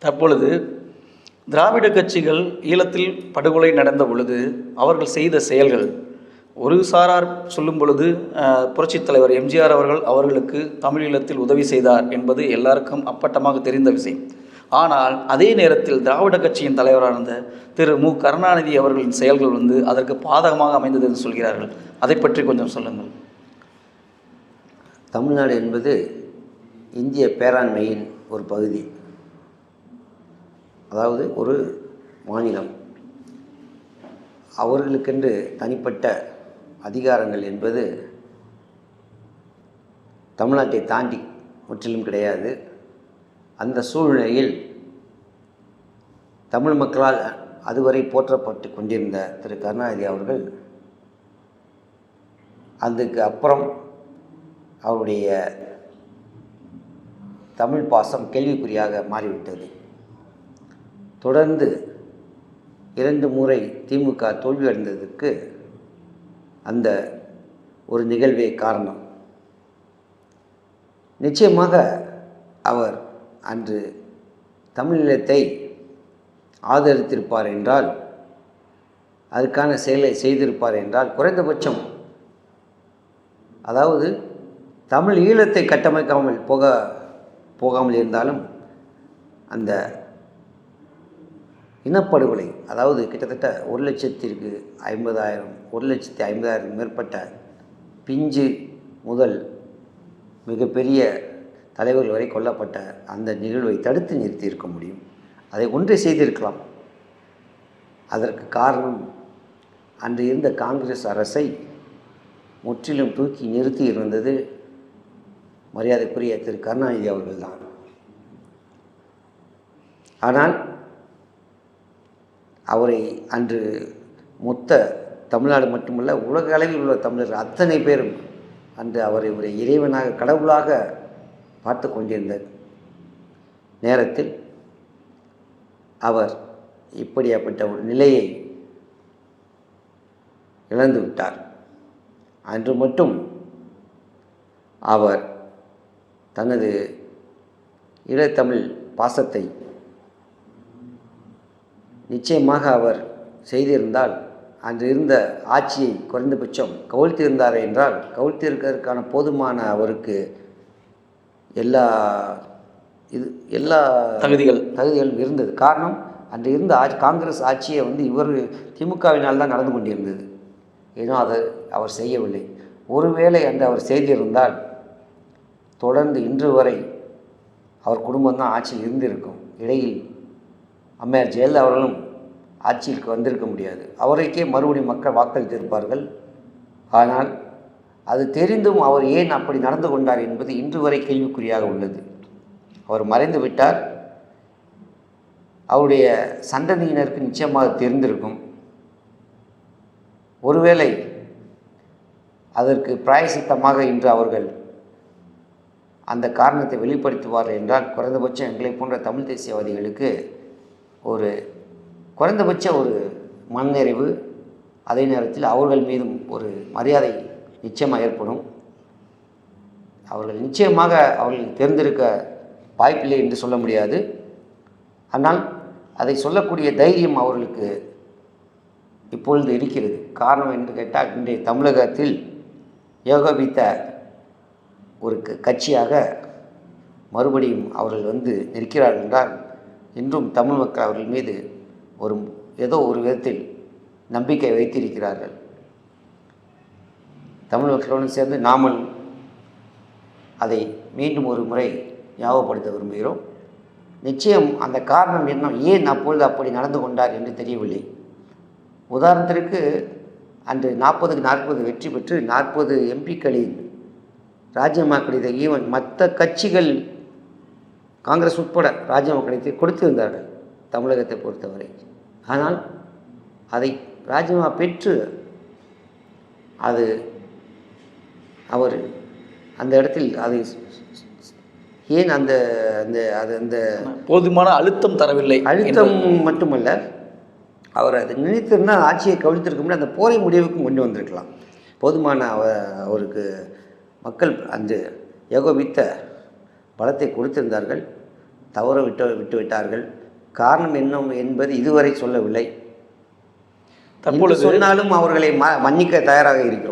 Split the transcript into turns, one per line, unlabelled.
தற்பொழுது திராவிட கட்சிகள் ஈழத்தில் படுகொலை நடந்த பொழுது அவர்கள் செய்த செயல்கள் ஒரு சாரார் சொல்லும் பொழுது புரட்சித் தலைவர் எம்ஜிஆர் அவர்களுக்கு தமிழீழத்தில் உதவி செய்தார் என்பது எல்லாருக்கும் அப்பட்டமாக தெரிந்த விஷயம். ஆனால் அதே நேரத்தில் திராவிட கட்சியின் தலைவரான திரு மு கருணாநிதி அவர்களின் செயல்கள் அதற்கு பாதகமாக அமைந்தது என்று சொல்கிறார்கள். அதை பற்றி கொஞ்சம் சொல்லுங்கள்.
தமிழ்நாடு என்பது இந்திய பேராண்மையின் ஒரு பகுதி, அதாவது ஒரு மாநிலம். அவர்களுக்கென்று தனிப்பட்ட அதிகாரங்கள் என்பது தமிழ்நாட்டை தாண்டி முற்றிலும் கிடையாது. அந்த சூழ்நிலையில் தமிழ் மக்களால் அதுவரை போற்றப்பட்டு கொண்டிருந்த திரு கருணாநிதி அவர்கள் அதுக்கு அப்புறம் அவருடைய தமிழ் பாசம் கேள்விக்குறியாக மாறிவிட்டது. தொடர்ந்து 2 முறை திமுக தோல்வியடைந்ததற்கு அந்த ஒரு நிகழ்வே காரணம். நிச்சயமாக அவர் அன்று தமிழீழத்தை ஆதரித்திருப்பார் என்றால், அதுக்கான செயலை செய்திருப்பார் என்றால், குறைந்தபட்சம் அதாவது தமிழ் ஈழத்தை கட்டமைக்காமல் போகாமல் இருந்தாலும் அந்த இனப்படுகொலை, அதாவது கிட்டத்தட்ட 1,50,000 மேற்பட்ட பிஞ்சு முதல் மிகப்பெரிய தலைவர்கள் வரை கொல்லப்பட்ட அந்த நிகழ்வை தடுத்து நிறுத்தியிருக்க முடியும். அதை ஒன்றை செய்திருக்கலாம். அதற்கு காரணம் அன்று இருந்த காங்கிரஸ் அரசை முற்றிலும் தூக்கி நிறுத்தி இருந்தது மரியாதைக்குரிய திரு கருணாநிதி அவர்கள்தான். ஆனால் அவரை அன்று மொத்த தமிழ்நாடு மட்டுமல்ல, உலக அளவில் உள்ள தமிழர்கள் அத்தனை பேரும் அன்று அவரை ஒரு இறைவனாக, கடவுளாக பார்த்து கொண்டிருந்த நேரத்தில் அவர் இப்படியாப்பட்ட ஒரு நிலையை இழந்து விட்டார். அன்று மட்டும் அவர் தனது ஈழத்தமிழ் பாசத்தை நிச்சயமாக அவர் செய்திருந்தால், அன்று இருந்த ஆட்சியை குறைந்தபட்சம் கவிழ்த்திருந்தார் என்றால், கவிழ்த்திருக்கிறதுக்கான போதுமான அவருக்கு எல்லா தகுதிகளும் இருந்தது. காரணம், அன்று இருந்த காங்கிரஸ் ஆட்சியை இவர் திமுகவினால் தான் நடந்து கொண்டிருந்தது. ஏனோ அதை அவர் செய்யவில்லை. ஒருவேளை அன்று அவர் செய்திருந்தால் தொடர்ந்து இன்று வரை அவர் குடும்பம்தான் ஆட்சியில் இருந்திருக்கும். இடையில் அம்மையார் ஜெயலலிதா அவர்களும் ஆட்சிக்கு வந்திருக்க முடியாது. அவருக்கே மறுபடியும் மக்கள் வாக்களித்திருப்பார்கள். ஆனால் அது தெரிந்தும் அவர் ஏன் அப்படி நடந்து கொண்டார் என்பது இன்று வரை கேள்விக்குறியாக உள்ளது. அவர் மறைந்து விட்டார். அவருடைய சந்ததியினருக்கு நிச்சயமாக தெரிந்திருக்கும். ஒருவேளை அதற்கு பிராயசித்தமாக இன்று அவர்கள் அந்த காரணத்தை வெளிப்படுத்துவார்கள் என்றால், குறைந்தபட்சம் எங்களை போன்ற தமிழ் தேசியவாதிகளுக்கு ஒரு குறைந்தபட்ச ஒரு மனநிறைவு, அதே நேரத்தில் அவர்கள் மீதும் ஒரு மரியாதை நிச்சயமாக ஏற்படும். அவர்கள் நிச்சயமாக அவர்களுக்கு தெரிந்திருக்க வாய்ப்பில்லை என்று சொல்ல முடியாது. ஆனால் அதை சொல்லக்கூடிய தைரியம் அவர்களுக்கு இப்பொழுது இருக்கிறது. காரணம் என்று கேட்டால், இன்றைய தமிழகத்தில் ஏகோபித்த ஒரு கட்சியாக மறுபடியும் அவர்கள் நிற்கிறார்கள் என்றால், இன்றும் தமிழ் மக்கள் அவர்கள் மீது ஏதோ ஒரு விதத்தில் நம்பிக்கை வைத்திருக்கிறார்கள். தமிழ் மக்களுடன் சேர்ந்து நாமல் அதை மீண்டும் ஒரு முறை ஞாபகப்படுத்த விரும்புகிறோம். நிச்சயம் அந்த காரணம் என்ன, ஏன் அப்பொழுது அப்படி நடந்து கொண்டார் என்று தெரியவில்லை. உதாரணத்திற்கு அன்று 40க்கு 40 வெற்றி பெற்று 40 எம்பிக்களின் ராஜினாமா கடிதம் ஈவன் மற்ற கட்சிகள் காங்கிரஸ் உட்பட ராஜினாமா கடிதத்தை கொடுத்திருந்தார்கள் தமிழகத்தை பொறுத்தவரை. ஆனால் அதை ராஜினாமா பெற்று அது அவர் அந்த இடத்தில் அதை ஏன் அந்த அந்த அது அந்த
போதுமான அழுத்தம் தரவில்லை.
அழுத்தம் மட்டுமல்ல, அவர் அதை நினைத்திருந்தால் ஆட்சியை கவிழ்த்திருக்க முடியாது. அந்த போரை முடிவுக்கும் கொண்டு வந்திருக்கலாம். போதுமான அவருக்கு மக்கள் அந்த ஏகோபித்த பலத்தை கொடுத்திருந்தார்கள். தவற விட்டு விட்டார்கள். காரணம் என்ன என்பது இதுவரை சொல்லவில்லை.
தற்பொழுது
சொன்னாலும் அவர்களை மன்னிக்க தயாராக இருக்கிறோம்.